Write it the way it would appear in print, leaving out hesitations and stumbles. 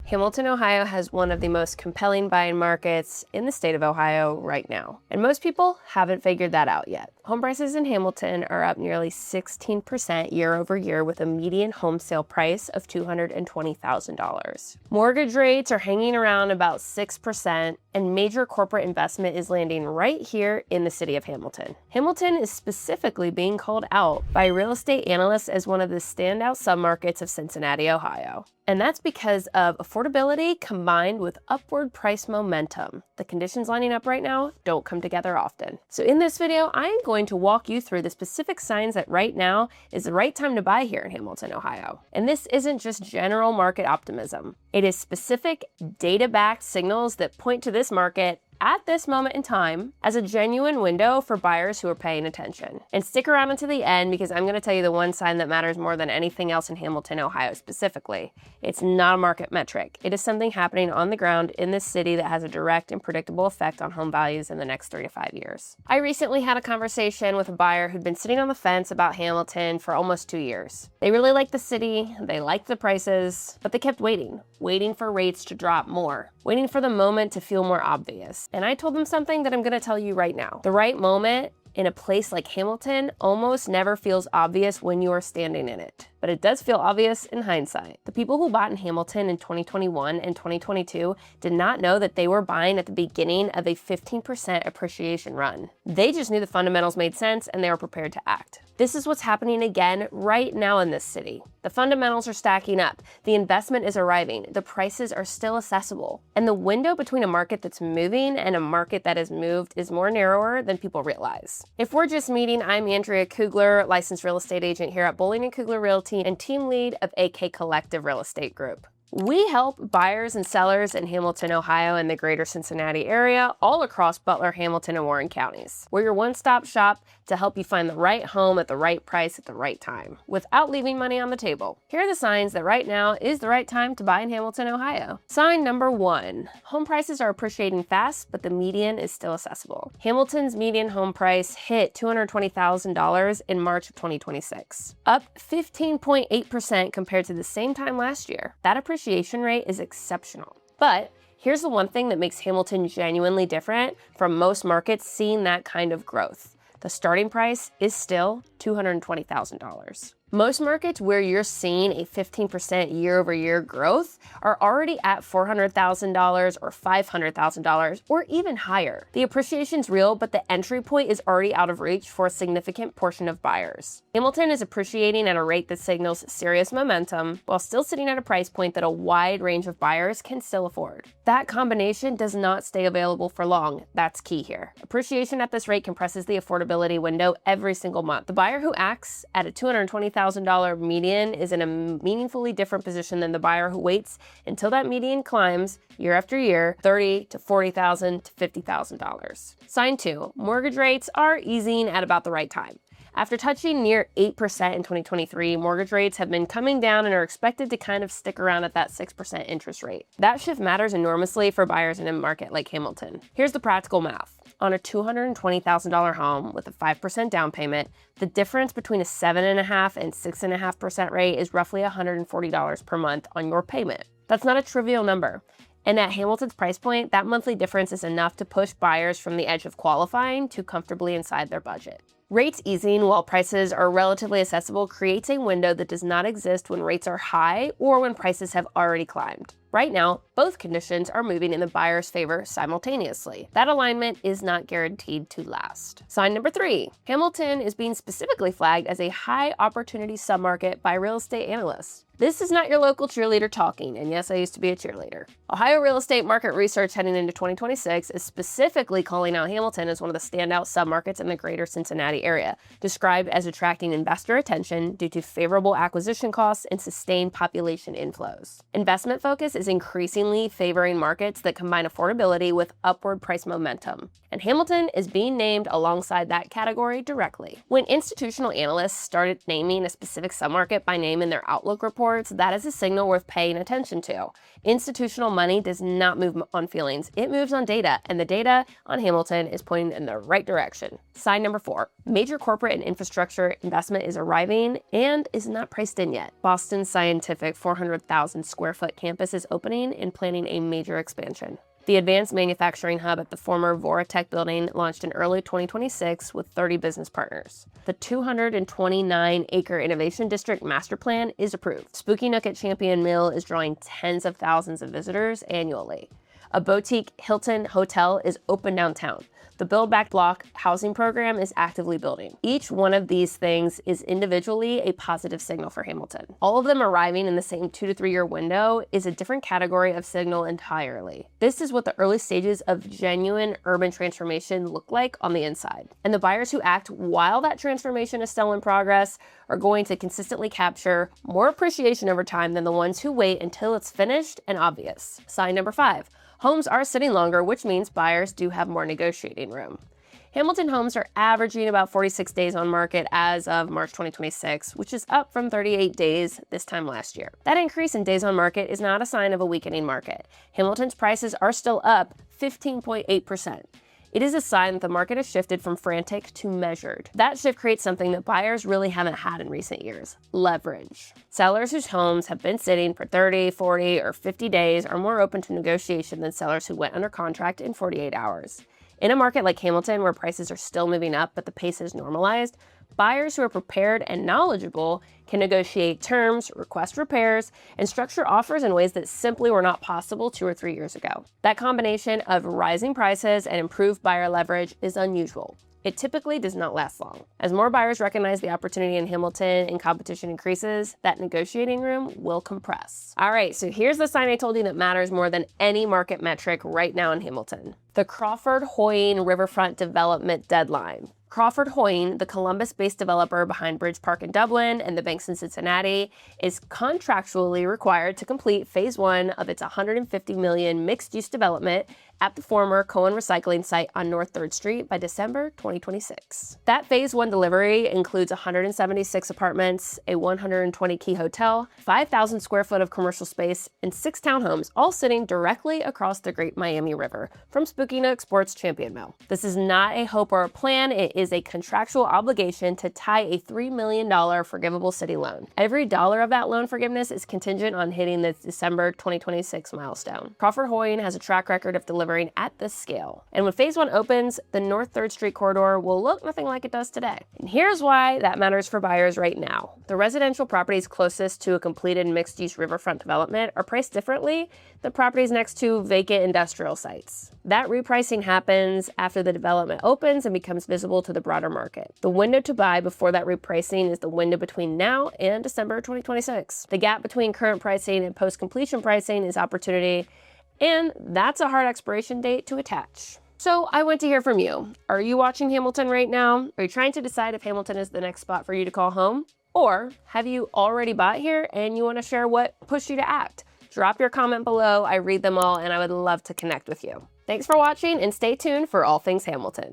Hamilton, Ohio has one of the most compelling buying markets in the state of Ohio right now. And most people haven't figured that out yet. Home prices in Hamilton are up nearly 16% year over year with a median home sale price of $220,000. Mortgage rates are hanging around about 6%, and major corporate investment is landing right here in the city of Hamilton. Hamilton is specifically being called out by real estate analysts as one of the standout submarkets of Cincinnati, Ohio. And that's because of affordability combined with upward price momentum. The conditions lining up right now don't come together often. So in this video, I am going to walk you through the specific signs that right now is the right time to buy here in Hamilton, Ohio. And this isn't just general market optimism. It is specific data-backed signals that point to this market at this moment in time as a genuine window for buyers who are paying attention. And stick around until the end because I'm going to tell you the one sign that matters more than anything else in Hamilton, Ohio specifically. It's not a market metric. It is something happening on the ground in this city that has a direct and predictable effect on home values in the next 3 to 5 years. I recently had a conversation with a buyer who'd been sitting on the fence about Hamilton for almost 2 years. They really liked the city, they liked the prices, but they kept waiting for rates to drop more, waiting for the moment to feel more obvious. And I told them something that I'm going to tell you right now. The right moment in a place like Hamilton almost never feels obvious when you are standing in it, but it does feel obvious in hindsight. The people who bought in Hamilton in 2021 and 2022 did not know that they were buying at the beginning of a 15% appreciation run. They just knew the fundamentals made sense and they were prepared to act. This is what's happening again right now in this city. The fundamentals are stacking up, the investment is arriving, the prices are still accessible, and the window between a market that's moving and a market that has moved is more narrower than people realize. If we're just meeting, I'm Andrea Kugler, licensed real estate agent here at Bowling & Kugler Realty and team lead of AK Collective Real Estate Group. We help buyers and sellers in Hamilton, Ohio and the Greater Cincinnati area, all across Butler, Hamilton, and Warren counties. We're your one-stop shop to help you find the right home at the right price at the right time, without leaving money on the table. Here are the signs that right now is the right time to buy in Hamilton, Ohio. Sign number 1. Home prices are appreciating fast, but the median is still accessible. Hamilton's median home price hit $220,000 in March of 2026, up 15.8% compared to the same time last year. That appreciation rate is exceptional. But here's the one thing that makes Hamilton genuinely different from most markets seeing that kind of growth. The starting price is still $220,000. Most markets where you're seeing a 15% year-over-year growth are already at $400,000 or $500,000 or even higher. The appreciation's real, but the entry point is already out of reach for a significant portion of buyers. Hamilton is appreciating at a rate that signals serious momentum while still sitting at a price point that a wide range of buyers can still afford. That combination does not stay available for long. That's key here. Appreciation at this rate compresses the affordability window every single month. The buyer who acts at a $220,000 median is in a meaningfully different position than the buyer who waits until that median climbs year after year, $30,000 to $40,000 to $50,000. Sign 2, mortgage rates are easing at about the right time. After touching near 8% in 2023, mortgage rates have been coming down and are expected to kind of stick around at that 6% interest rate. That shift matters enormously for buyers in a market like Hamilton. Here's the practical math. On a $220,000 home with a 5% down payment, the difference between a 7.5% and 6.5% rate is roughly $140 per month on your payment. That's not a trivial number. And at Hamilton's price point, that monthly difference is enough to push buyers from the edge of qualifying to comfortably inside their budget. Rates easing while prices are relatively accessible creates a window that does not exist when rates are high or when prices have already climbed. Right now, both conditions are moving in the buyer's favor simultaneously. That alignment is not guaranteed to last. Sign number 3, Hamilton is being specifically flagged as a high opportunity submarket by real estate analysts. This is not your local cheerleader talking, and yes, I used to be a cheerleader. Ohio real estate market research heading into 2026 is specifically calling out Hamilton as one of the standout submarkets in the Greater Cincinnati area, described as attracting investor attention due to favorable acquisition costs and sustained population inflows. Investment focus is increasingly favoring markets that combine affordability with upward price momentum, and Hamilton is being named alongside that category directly. When institutional analysts started naming a specific submarket by name in their Outlook report, reports, that is a signal worth paying attention to. Institutional money does not move on feelings, it moves on data, and the data on Hamilton is pointing in the right direction. Sign number 4, major corporate and infrastructure investment is arriving and is not priced in yet. Boston Scientific 400,000 square foot campus is opening and planning a major expansion. The advanced manufacturing hub at the former Voratech building launched in early 2026 with 30 business partners. The 229-acre Innovation District Master Plan is approved. Spooky Nook at Champion Mill is drawing tens of thousands of visitors annually. A boutique Hilton hotel is open downtown. The Build Back Block housing program is actively building. Each one of these things is individually a positive signal for Hamilton. All of them arriving in the same 2 to 3 year window is a different category of signal entirely. This is what the early stages of genuine urban transformation look like on the inside. And the buyers who act while that transformation is still in progress are going to consistently capture more appreciation over time than the ones who wait until it's finished and obvious. Sign number 5. Homes are sitting longer, which means buyers do have more negotiating room. Hamilton homes are averaging about 46 days on market as of March 2026, which is up from 38 days this time last year. That increase in days on market is not a sign of a weakening market. Hamilton's prices are still up 15.8%. It is a sign that the market has shifted from frantic to measured. That shift creates something that buyers really haven't had in recent years: leverage. Sellers whose homes have been sitting for 30, 40, or 50 days are more open to negotiation than sellers who went under contract in 48 hours. In a market like Hamilton, where prices are still moving up but the pace is normalized, buyers who are prepared and knowledgeable can negotiate terms, request repairs, and structure offers in ways that simply were not possible 2 or 3 years ago. That combination of rising prices and improved buyer leverage is unusual. It typically does not last long. As more buyers recognize the opportunity in Hamilton and competition increases, that negotiating room will compress. All right, so here's the sign I told you that matters more than any market metric right now in Hamilton: the Crawford Hoying Riverfront Development deadline. Crawford Hoying, the Columbus-based developer behind Bridge Park in Dublin and the banks in Cincinnati, is contractually required to complete Phase 1 of its $150 million mixed-use development at the former Cohen Recycling site on North 3rd Street by December 2026. That Phase 1 delivery includes 176 apartments, a 120-key hotel, 5,000 square foot of commercial space, and 6 townhomes, all sitting directly across the Great Miami River from Spooky Nook Sports Champion Mill. This is not a hope or a plan. It is a contractual obligation to tie a $3 million forgivable city loan. Every dollar of that loan forgiveness is contingent on hitting the December 2026 milestone. Crawford Hoying has a track record of delivering at this scale. And when Phase 1 opens, the North 3rd Street corridor will look nothing like it does today. And here's why that matters for buyers right now. The residential properties closest to a completed mixed-use riverfront development are priced differently than properties next to vacant industrial sites. That repricing happens after the development opens and becomes visible to the broader market. The window to buy before that repricing is the window between now and December 2026. The gap between current pricing and post-completion pricing is opportunity, and that's a hard expiration date to attach. So I want to hear from you. Are you watching Hamilton right now? Are you trying to decide if Hamilton is the next spot for you to call home? Or have you already bought here and you want to share what pushed you to act? Drop your comment below. I read them all and I would love to connect with you. Thanks for watching and stay tuned for all things Hamilton.